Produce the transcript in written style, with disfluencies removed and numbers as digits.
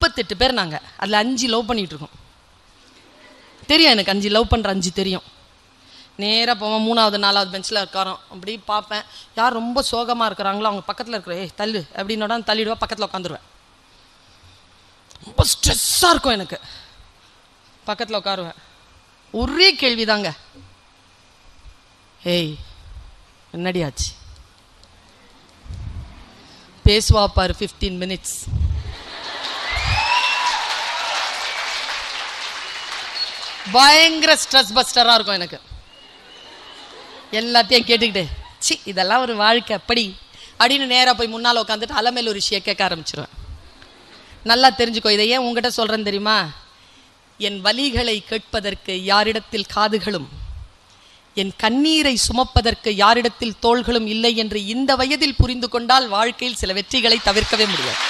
38 பேர் நாங்கள், அதில் 5 லவ் பண்ணிகிட்டு இருக்கோம். தெரியும் எனக்கு 5 லவ் பண்ணுற 5 தெரியும். நேராக போவேன், 3வது 4வது பெஞ்சில் உட்காரோம். அப்படி பார்ப்பேன், யார் ரொம்ப சோகமாக இருக்கிறாங்களோ அவங்க பக்கத்தில் இருக்கிற தள்ளு அப்படின்னோட தள்ளிடுவேன், பக்கத்தில் உட்காந்துருவேன். ரொம்ப ஸ்ட்ரெஸ்ஸாக இருக்கும் எனக்கு, பக்கத்தில் உட்காருவேன். ஒரே கேள்வி தாங்க, ஏய் என்னடி ஆச்சு, பேசுவா பாரு 15 மினிட்ஸ். பயங்கர ஸ்ட்ரெஸ் பஸ்டராக இருக்கும் எனக்கு. எல்லாத்தையும் கேட்டுக்கிட்டு சி இதெல்லாம் ஒரு வாழ்க்கை அப்படி அப்படின்னு நேராக போய் முன்னால் உட்காந்துட்டு அலமேல் ஒரு விஷயம் கேட்க ஆரம்பிச்சிருவேன். நல்லா தெரிஞ்சுக்கோ, இதை ஏன் உங்ககிட்ட சொல்கிறேன்னு தெரியுமா? என் வலிகளை கேட்பதற்கு யாரிடத்தில் காதுகளும், என் கண்ணீரை சுமப்பதற்கு யாரிடத்தில் தோள்களும் இல்லை என்று இந்த வயதில் புரிந்து கொண்டால் வாழ்க்கையில் சில வெற்றிகளை தவிர்க்கவே முடியாது.